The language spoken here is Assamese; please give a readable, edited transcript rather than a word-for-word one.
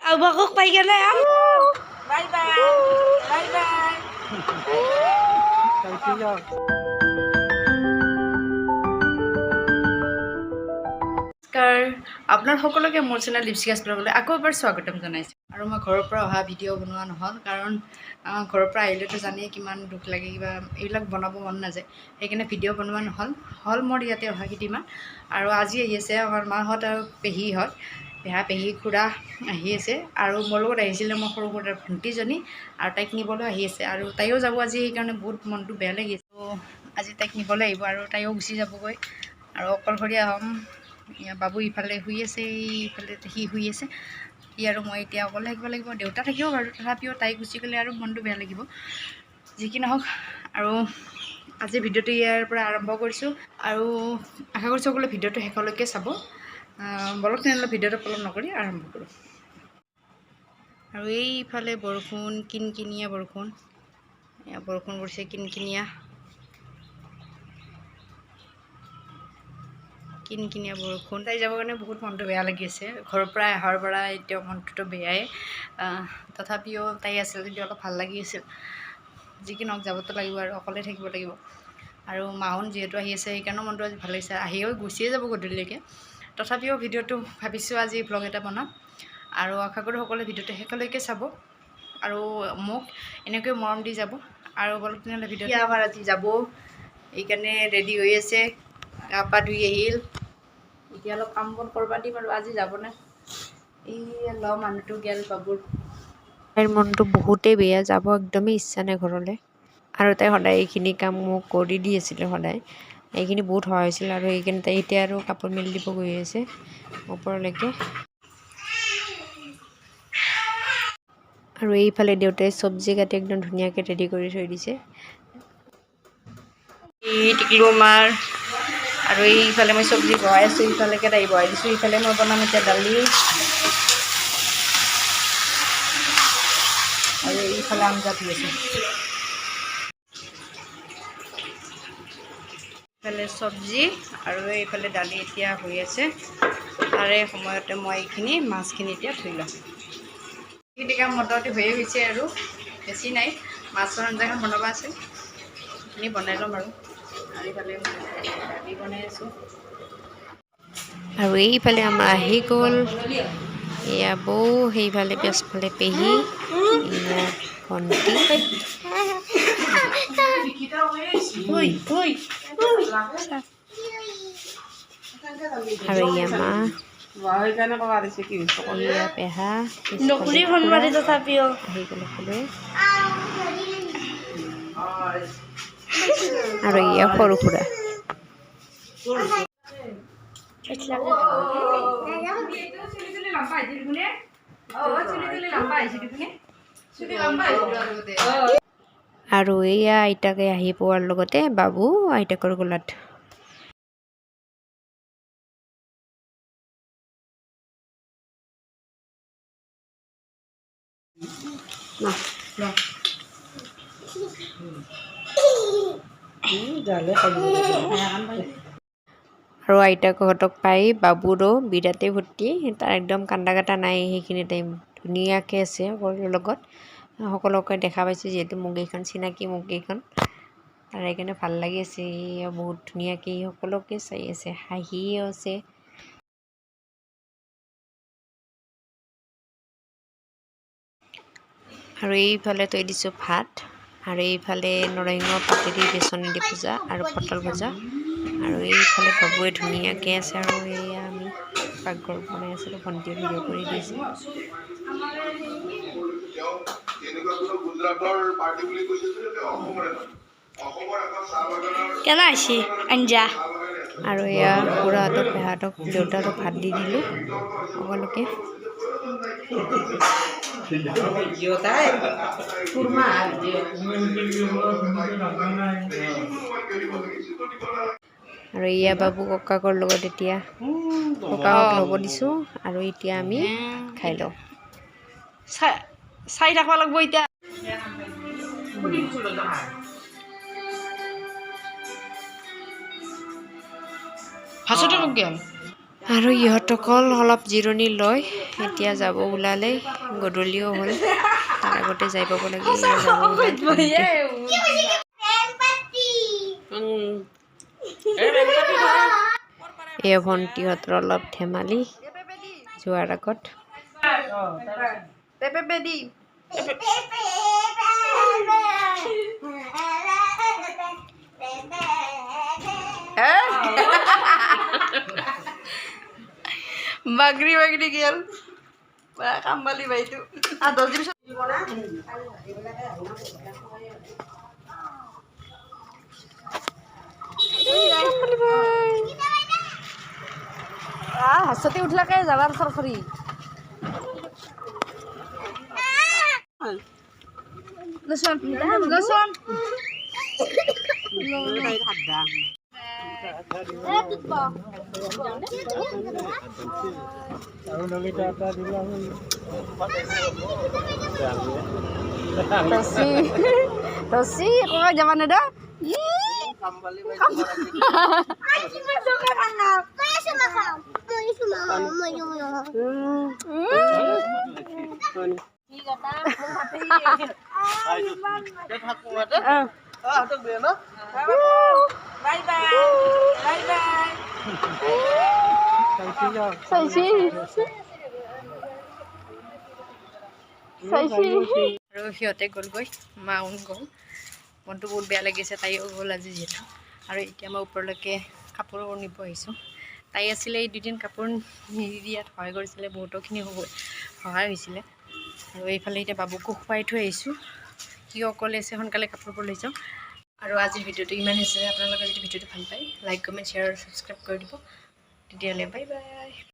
Bagok pa ka na. Bye-bye. Bye-bye. নমস্কাৰ আপোনাৰ সকলোকে মোৰ চেনেল লিপষ্টিক ব্লগলৈ আকৌ এবাৰ স্বাগতম জনাইছোঁ আৰু মই ঘৰৰ পৰা অহা ভিডিঅ' বনোৱা নহ'ল কাৰণ ঘৰৰ পৰা আহিলেতো জানেই কিমান দুখ লাগে কিবা এইবিলাক বনাব মন নাযায় সেইকাৰণে ভিডিঅ' বনোৱা নহ'ল মোৰ ইয়াতে অহা কেইদিনমান আৰু আজি আহি আছে আমাৰ মাহঁত আৰু পেহীহঁত পেহী খুৰা আহি আছে আৰু মোৰ লগত আহিছিলে মোৰ সৰু সৰু ভণ্টিজনী আৰু তাইক নিবলৈ আহি আছে আৰু তাইও যাব আজি সেইকাৰণে বহুত মনটো বেয়া লাগি আছে আজি তাইক নিবলৈ আহিব আৰু তাইও গুচি যাবগৈ আৰু অকলশৰীয়া হ'ম বাবু ইফালে শুই আছে ইফালে সি শুই আছে সি আৰু মই এতিয়া অকলে থাকিব লাগিব দেউতা থাকিব বাৰু তথাপিও তাই গুচি গ'লে আৰু মনটো বেয়া লাগিব যি কি নহওক আৰু আজি ভিডিঅ'টো ইয়াৰ পৰা আৰম্ভ কৰিছোঁ আৰু আশা কৰিছোঁ সকলোৱে ভিডিঅ'টো শেষলৈকে চাব বলক তেনেহ'লে ভিডিঅ'টো পলম নকৰি আৰম্ভ কৰোঁ আৰু এইফালে বৰষুণ কিনকিনীয়া বৰষুণ পৰিছে কিনকিনীয়া বৰষুণ তাই যাবৰ কাৰণে বহুত মনটো বেয়া লাগি আছে ঘৰৰ পৰা অহাৰ পৰা এতিয়াও মনটোতো বেয়াই তথাপিও তাই আছিল যদি অলপ ভাল লাগি আছিল যি কি নহওক যাবতো লাগিব আৰু অকলে থাকিব লাগিব আৰু মাহঁত যিহেতু আহি আছে সেইকাৰণেও মনটো আজি ভাল লাগিছে আহিও গুচিয়ে যাব গধূলিলৈকে তথাপিও ভিডিঅ'টো ভাবিছোঁ আজি ব্লগ এটা বনাম আৰু আশা কৰোঁ সকলোৱে ভিডিঅ'টো শেষলৈকে চাব আৰু মোক এনেকৈ মৰম দি যাব আৰু বলক তেনেহ'লে ভিডিঅ'টো আমাৰ আজি যাব এইকাৰণে ৰেডি হৈ আছে গা পা ধুই আহিল এতিয়া অলপ কাম বন কৰিব দিম আৰু আজি যাবনে এই মানুহটো গেল বাবুৰ তাইৰ মনটো বহুতেই বেয়া যাব একদমেই ইচ্ছা নাই ঘৰলৈ আৰু তাই সদায় এইখিনি কাম মোক কৰি দি আছিলে সদায় এইখিনি বহুত সহায় হৈছিল আৰু এইখিনি তাই এতিয়া আৰু কাপোৰ মেলি দিব গৈ আছে ওপৰলৈকে আৰু এইফালে দেউতাই চব্জি কাটি একদম ধুনীয়াকৈ ৰেডি কৰি থৈ দিছে টিকলু মাৰ আৰু এইফালে মই চব্জি বহাই আছোঁ ইফালেকে তাই বহাই দিছোঁ ইফালে মই বনাম এতিয়া দালি আৰু এইফালে আঞ্জা দি আছোঁ ইফালে চব্জি আৰু এইফালে দালি এতিয়া হৈ আছে তাৰে সময়তে মই এইখিনি মাছখিনি এতিয়া ধুই ল'ম এইখিনি কাম মোটামুটি হৈয়ে গৈছে আৰু বেছি নাই মাছৰ আঞ্জাখন বনাব আছে সেইখিনি বনাই ল'ম আৰু এইফালে দালি বনাই আছোঁ আৰু এইফালে আমাৰ আহি গ'ল এয়া বৌ সেইফালে পিছফালে পেহী এয়া ভণ্টি আৰু এয়া মা এয়া পেহা আহি গ'ল সকলোৱে আৰু এয়া সৰু খুৰা আৰু এয়া আইতাকে আহি পোৱাৰ লগতে বাবু আইতাকৰ গোলাত আৰু আইতাকহঁতক পাই বাবুৰো বিৰাটেই ফূৰ্তি তাৰ একদম কান্দা কাটা নাই সেইখিনি টাইম ধুনীয়াকৈ আছে সকলোৰ লগত সকলোকে দেখা পাইছে যিহেতু মোক এইখন চিনাকি মোক এইখন তাৰ সেইকাৰণে ভাল লাগি আছে বহুত ধুনীয়াকৈ সকলোকে চাই আছে হাঁহিও আছে আৰু এইফালে থৈ দিছোঁ ভাত আৰু এইফালে নৰসিংহ পাতেদি বেচনেদি ভজা আৰু পটল ভজা আৰু এইফালে বাবুৱে ধুনীয়াকৈ আছে আৰু এয়া আমি পাকঘৰ বনাই আছিলোঁ ভণ্টিয়ে ভিডিঅ' কৰি দিছে কেনা আছে আঞ্জা আৰু এয়া খুৰাহঁতক পেহাহঁতক দেউতাহঁতক ভাত দি দিলোঁ সকলোকে আৰু এয়া বাবু ককাকৰ লগত এতিয়া ককাকক ল'ব দিছোঁ আৰু এতিয়া আমি খাই লওঁ চাই থাকিব লাগিব এতিয়া ভাষাটো গ'ল আৰু ইহঁতকল অলপ জিৰণি লৈ এতিয়া যাব ওলালে গধূলিও হ'ল তাৰ আগতে যাই পাব লাগে যাব ওলালে এই ভণ্টিহঁতৰ অলপ ধেমালি যোৱাৰ আগত বাগৰি বাগৰি গেল কামবালি বাইটো 10 দিন হাসতে উঠলাকে যাবাৰ সৰসৰি লসন লসন Tosi, kok zaman ada? Kambali আৰু সিহঁতে গ'লগৈ মাউন গ'ল মনটো বহুত বেয়া লাগিছে তাইও গ'ল আজি যিহেতু আৰু এতিয়া মই ওপৰলৈকে কাপোৰ নিব আহিছোঁ তাই আছিলে এই দুদিন কাপোৰ নিদি দিয়াত সহায় কৰিছিলে বহুতখিনি সহায় হৈছিলে আৰু এইফালে এতিয়া বাবুকো খুৱাই থৈ আহিছোঁ সি অকলে আছে সোনকালে কাপোৰবোৰ লৈ যাওঁ আৰু আজিৰ ভিডিঅ'টো ইমান হৈছে আপোনালোকে যদি ভিডিঅ'টো ভাল পায় লাইক কমেণ্ট শ্বেয়াৰ আৰু ছাবস্ক্ৰাইব কৰি দিব তেতিয়াহ'লে বাই বাই